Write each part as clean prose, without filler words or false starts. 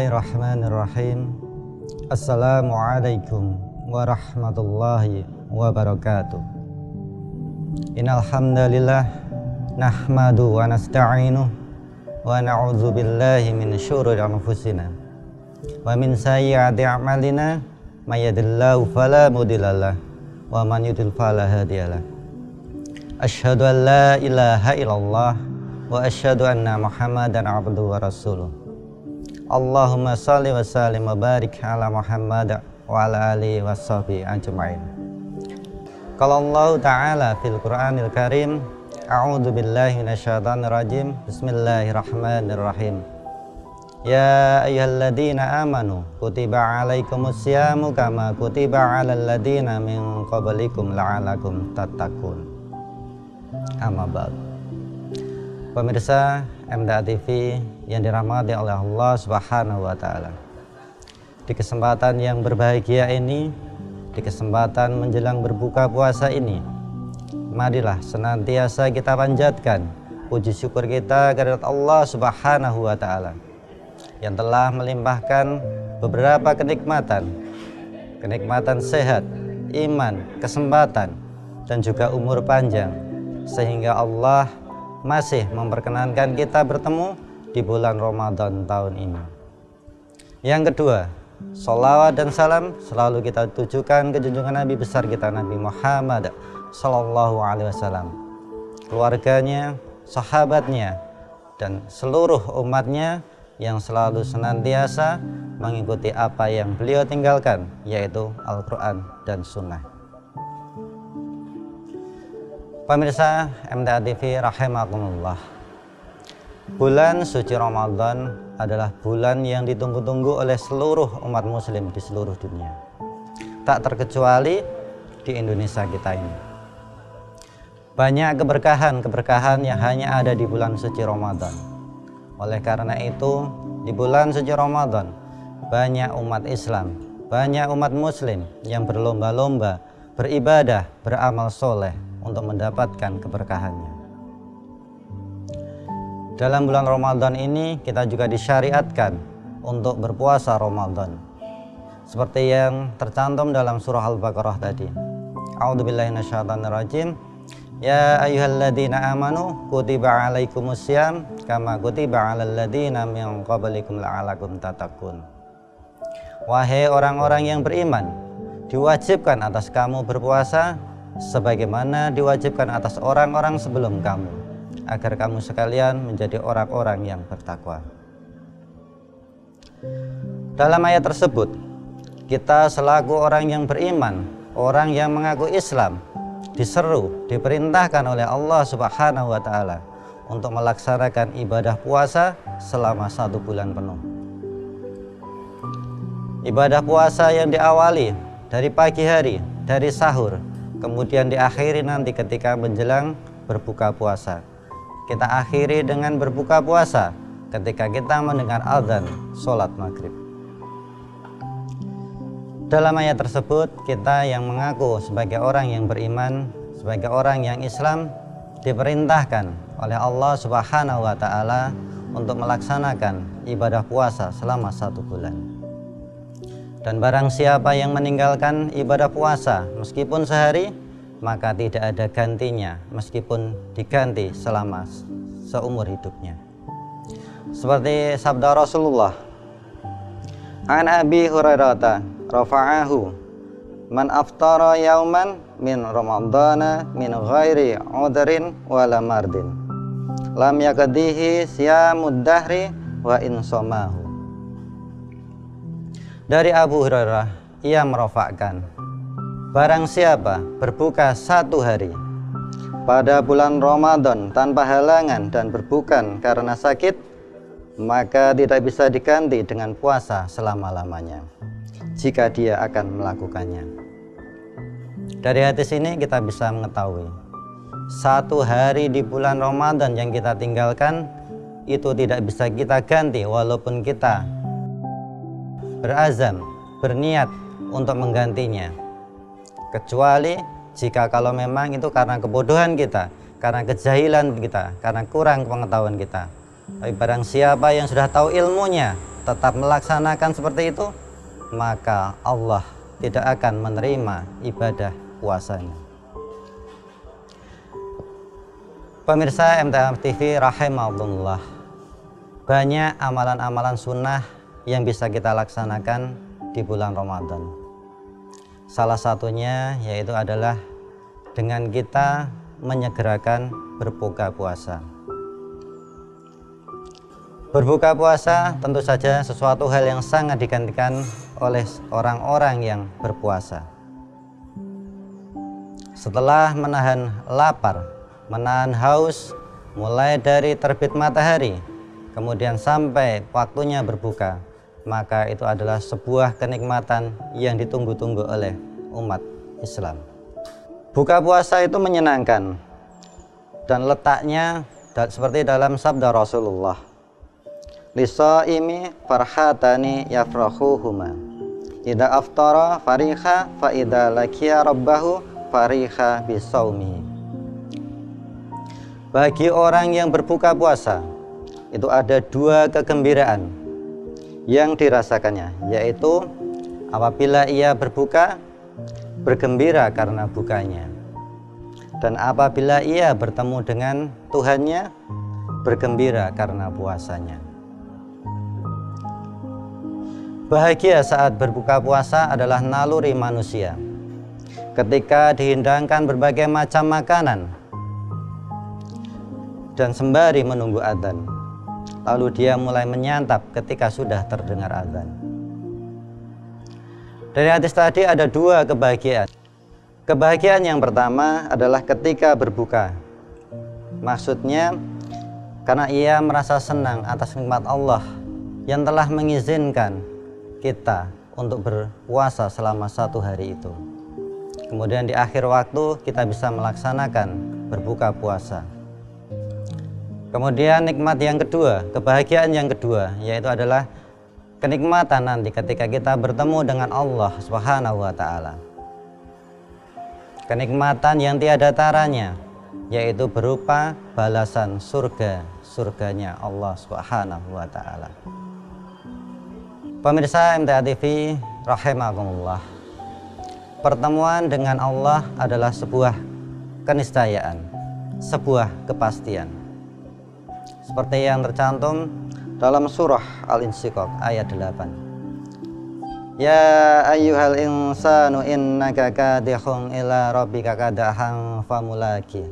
Bismillahirrahmanirrahim. Assalamualaikum warahmatullahi wabarakatuh. Innal hamdalillah nahmadu wa nasta'inu wa na'udzu billahi min syururi anfusina wa min sayyiati a'malina may yahdihillahu fala mudhillalah wa man yudlil fala hadiyalah. Asyhadu an la ilaha illallah wa asyhadu anna Muhammadan abduhu wa rasuluh. Allahumma shalli wa sallim wa barik ala Muhammad wa ala alihi wa sahbihi ajma'in. Qala Allah Ta'ala fil Qur'anil Karim, a'udzu billahi minasyaitonir rajim. Bismillahirrahmanirrahim. Ya ayyuhalladzina amanu kutiba 'alaikumus syamu kama kutiba 'alal ladzina min qablikum la'allakum tattaqun. Amma ba'd. Pemirsa MDA TV yang dirahmati oleh Allah Subhanahu wa Ta'ala, di kesempatan yang berbahagia ini, di kesempatan menjelang berbuka puasa ini, marilah senantiasa kita panjatkan puji syukur kita kehadirat Allah Subhanahu wa Ta'ala yang telah melimpahkan beberapa kenikmatan sehat, iman, kesempatan, dan juga umur panjang, sehingga Allah masih memperkenankan kita bertemu di bulan Ramadan tahun ini. Yang kedua, sholawat dan salam selalu kita tujukan ke junjungan Nabi besar kita, Nabi Muhammad Sallallahu Alaihi Wasallam, keluarganya, sahabatnya, dan seluruh umatnya yang selalu senantiasa mengikuti apa yang beliau tinggalkan, yaitu Al-Quran dan Sunnah. Pemirsa MDA TV rahimakumullah, bulan suci Ramadan adalah bulan yang ditunggu-tunggu oleh seluruh umat muslim di seluruh dunia, tak terkecuali di Indonesia kita ini. Banyak keberkahan yang hanya ada di bulan suci Ramadan. Oleh karena itu, di bulan suci Ramadan banyak umat Islam, banyak umat muslim yang berlomba-lomba beribadah, beramal soleh untuk mendapatkan keberkahannya. Dalam bulan Ramadan ini kita juga disyariatkan untuk berpuasa Ramadan, seperti yang tercantum dalam surah Al-Baqarah tadi. A'udzubillahi minasyaitonirrajim. Ya ayyuhalladzina amanu kutiba 'alaikumus syiyam kama kutiba 'alal ladzina min qablikum la'allakum tattaqun. Wahai orang-orang yang beriman, diwajibkan atas kamu berpuasa sebagaimana diwajibkan atas orang-orang sebelum kamu, agar kamu sekalian menjadi orang-orang yang bertakwa. Dalam ayat tersebut, kita selaku orang yang beriman, orang yang mengaku Islam, diseru, diperintahkan oleh Allah Subhanahu wa Ta'ala untuk melaksanakan ibadah puasa selama 1 bulan penuh. Ibadah puasa yang diawali dari pagi hari, dari sahur, kemudian diakhiri nanti ketika menjelang berbuka puasa. Kita akhiri dengan berbuka puasa ketika kita mendengar azan sholat maghrib. Dalam ayat tersebut, kita yang mengaku sebagai orang yang beriman, sebagai orang yang Islam, diperintahkan oleh Allah Subhanahu wa Ta'ala untuk melaksanakan ibadah puasa selama 1 bulan. Dan barang siapa yang meninggalkan ibadah puasa meskipun sehari, maka tidak ada gantinya meskipun diganti selama seumur hidupnya. Seperti sabda Rasulullah, An Abi Hurairah rafa'ahu, man aftara yauman min ramadana min ghairi udhrin wala mardin lam yakadihi siyamud dahri wa insamahu. Dari Abu Hurairah, ia merofakkan, barang siapa berbuka 1 hari pada bulan Ramadan tanpa halangan dan berbuka karena sakit, maka tidak bisa diganti dengan puasa selama-lamanya jika dia akan melakukannya. Dari hadis ini kita bisa mengetahui 1 hari di bulan Ramadan yang kita tinggalkan itu tidak bisa kita ganti walaupun kita berazam, berniat untuk menggantinya, kecuali jika kalau memang itu karena kebodohan kita, karena kejahilan kita, karena kurang pengetahuan kita, Tapi barang siapa yang sudah tahu ilmunya tetap melaksanakan seperti itu, maka Allah tidak akan menerima ibadah puasanya. Pemirsa MTA TV rahimahullah, banyak amalan-amalan sunnah yang bisa kita laksanakan di bulan Ramadan. Salah satunya yaitu adalah dengan kita menyegerakan berbuka puasa. Berbuka puasa tentu saja sesuatu hal yang sangat digantikan oleh orang-orang yang berpuasa. Setelah menahan lapar, menahan haus, mulai dari terbit matahari, kemudian sampai waktunya berbuka, maka itu adalah sebuah kenikmatan yang ditunggu-tunggu oleh umat Islam. Buka puasa itu menyenangkan, dan letaknya seperti dalam sabda Rasulullah, lisaimi farhatani yafrahuhuma, idza aftara fariha fa idza laqiya rabbahu fariha bisaumihi. Bagi orang yang berbuka puasa itu ada dua kegembiraan yang dirasakannya, yaitu apabila ia berbuka, bergembira karena bukanya, dan apabila ia bertemu dengan Tuhannya, bergembira karena puasanya. Bahagia saat berbuka puasa adalah naluri manusia. Ketika dihidangkan berbagai macam makanan dan sembari menunggu adzan, lalu dia mulai menyantap ketika sudah terdengar adzan. Dari hadis tadi ada dua kebahagiaan. Kebahagiaan yang pertama adalah ketika berbuka. Maksudnya karena ia merasa senang atas nikmat Allah yang telah mengizinkan kita untuk berpuasa selama satu hari itu. Kemudian di akhir waktu kita bisa melaksanakan berbuka puasa. Kemudian nikmat yang kedua, kebahagiaan yang kedua, yaitu adalah kenikmatan nanti ketika kita bertemu dengan Allah Subhanahu wa Ta'ala. Kenikmatan yang tiada taranya, yaitu berupa balasan surganya Allah Subhanahu wa Ta'ala. Pemirsa MTA TV rahimakumullah, pertemuan dengan Allah adalah sebuah keniscayaan, sebuah kepastian, seperti yang tercantum dalam surah Al-Insyiqaq ayat 8. Ya ayyuhal insanu innaka kadihun ila rabbika kadahan famulaki.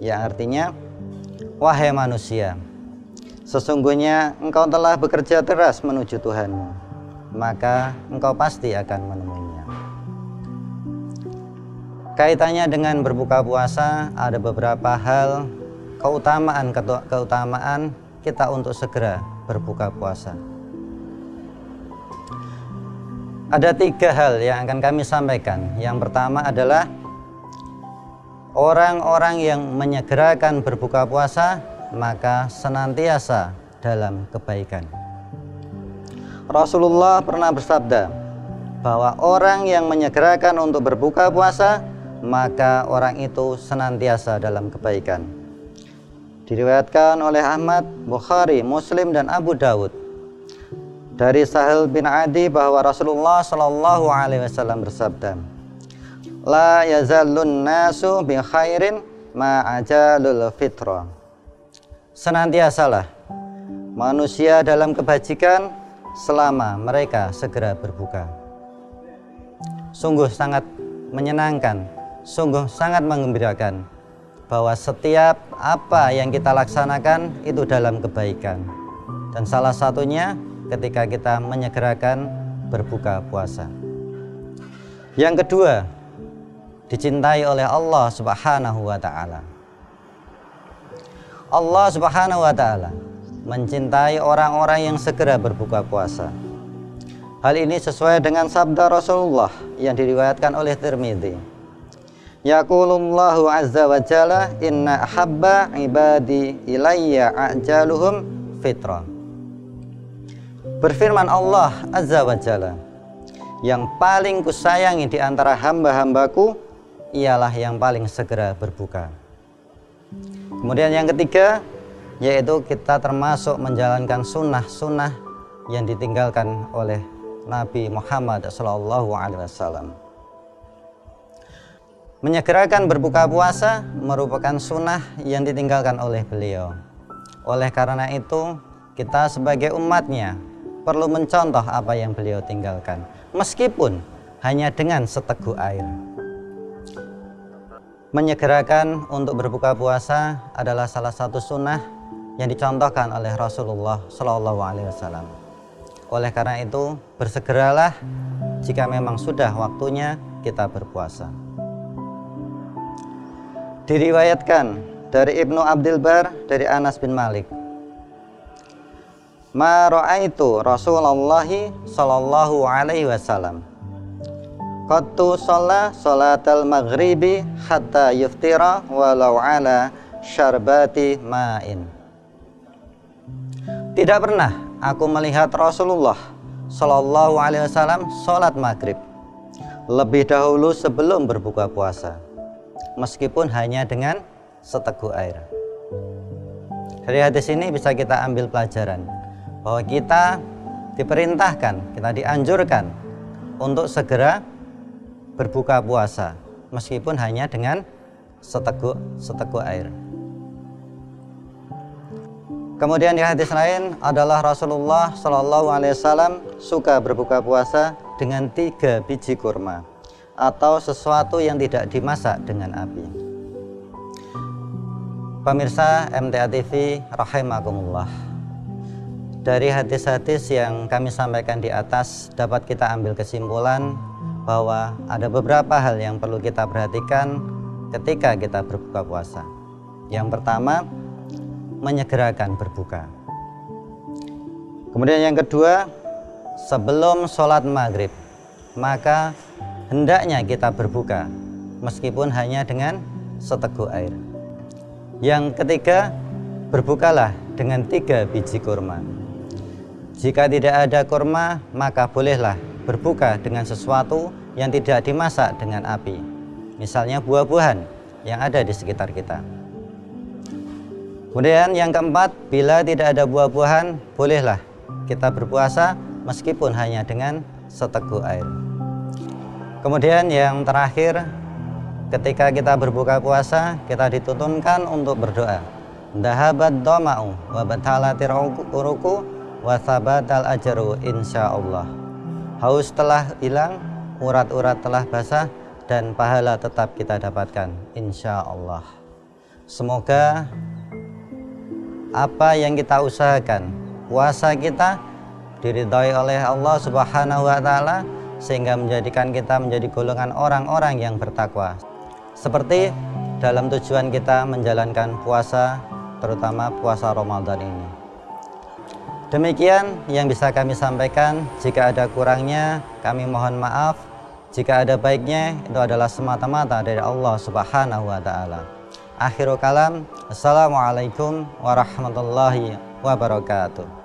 Yang artinya, wahai manusia, sesungguhnya engkau telah bekerja keras menuju Tuhanmu, maka engkau pasti akan menemuinya. Kaitannya dengan berbuka puasa ada beberapa hal keutamaan kita untuk segera berbuka puasa. Ada tiga hal yang akan kami sampaikan. Yang pertama adalah orang-orang yang menyegerakan berbuka puasa maka senantiasa dalam kebaikan. Rasulullah pernah bersabda bahwa orang yang menyegerakan untuk berbuka puasa maka orang itu senantiasa dalam kebaikan. Diriwayatkan oleh Ahmad, Bukhari, Muslim, dan Abu Dawud dari Sahal bin Adi bahwa Rasulullah Shallallahu Alaihi Wasallam bersabda, la yazallun nasu bi khairin ma ajalul fitrah. Senantiasalah manusia dalam kebajikan selama mereka segera berbuka. Sungguh sangat menyenangkan, sungguh sangat menggembirakan bahwa setiap apa yang kita laksanakan itu dalam kebaikan, dan salah satunya ketika kita menyegerakan berbuka puasa. Yang kedua, dicintai oleh Allah Subhanahu wa Ta'ala. Allah Subhanahu wa Ta'ala mencintai orang-orang yang segera berbuka puasa. Hal ini sesuai dengan sabda Rasulullah yang diriwayatkan oleh Tirmidzi. Yaqulullahu azza wa jalla inna ahabba ibadi ilayya ajaluhum fitrah. Berfirman Allah azza wa jalla, yang paling kusayangi di antara hamba-hambaku ialah yang paling segera berbuka. Kemudian yang ketiga, yaitu kita termasuk menjalankan sunnah-sunnah yang ditinggalkan oleh Nabi Muhammad SAW. Menyegerakan berbuka puasa merupakan sunnah yang ditinggalkan oleh beliau. Oleh karena itu, kita sebagai umatnya perlu mencontoh apa yang beliau tinggalkan, meskipun hanya dengan seteguk air. Menyegerakan untuk berbuka puasa adalah salah satu sunnah yang dicontohkan oleh Rasulullah SAW. Oleh karena itu, bersegeralah jika memang sudah waktunya kita berpuasa. Diriwayatkan dari Ibnu Abdul Bar dari Anas bin Malik, ma ra'aitu Rasulullah sallallahu alaihi wasallam qattu shalla salatal maghribi hatta yuftira walau ala syarbati ma'in. Tidak pernah aku melihat Rasulullah sallallahu alaihi wasallam salat maghrib lebih dahulu sebelum berbuka puasa, meskipun hanya dengan seteguk air. Dari hadis ini bisa kita ambil pelajaran bahwa kita diperintahkan, kita dianjurkan untuk segera berbuka puasa, meskipun hanya dengan seteguk air. Kemudian di hadis lain adalah Rasulullah SAW suka berbuka puasa dengan 3 biji kurma atau sesuatu yang tidak dimasak dengan api. Pemirsa MTA TV rahimakumullah, dari hadis-hadis yang kami sampaikan di atas dapat kita ambil kesimpulan bahwa ada beberapa hal yang perlu kita perhatikan ketika kita berbuka puasa. Yang pertama, menyegerakan berbuka. Kemudian yang kedua, sebelum sholat maghrib maka hendaknya kita berbuka meskipun hanya dengan seteguk air. Yang ketiga, berbukalah dengan 3 biji kurma. Jika tidak ada kurma, maka bolehlah berbuka dengan sesuatu yang tidak dimasak dengan api, misalnya buah-buahan yang ada di sekitar kita. Kemudian yang keempat, bila tidak ada buah-buahan, bolehlah kita berpuasa meskipun hanya dengan seteguk air. Kemudian yang terakhir, ketika kita berbuka puasa, kita dituntunkan untuk berdoa. Dhahabat dhama'u wa batalatir uruku wa thabatal ajru insyaallah. Haus telah hilang, urat-urat telah basah, dan pahala tetap kita dapatkan insyaallah. Semoga apa yang kita usahakan, puasa kita diridhai oleh Allah Subhanahu wa taala, sehingga menjadikan kita menjadi golongan orang-orang yang bertakwa, seperti dalam tujuan kita menjalankan puasa, terutama puasa Ramadan ini. Demikian yang bisa kami sampaikan. Jika ada kurangnya, kami mohon maaf. Jika ada baiknya, itu adalah semata-mata dari Allah Subhanahu wa taala. Akhirul kalam, assalamualaikum warahmatullahi wabarakatuh.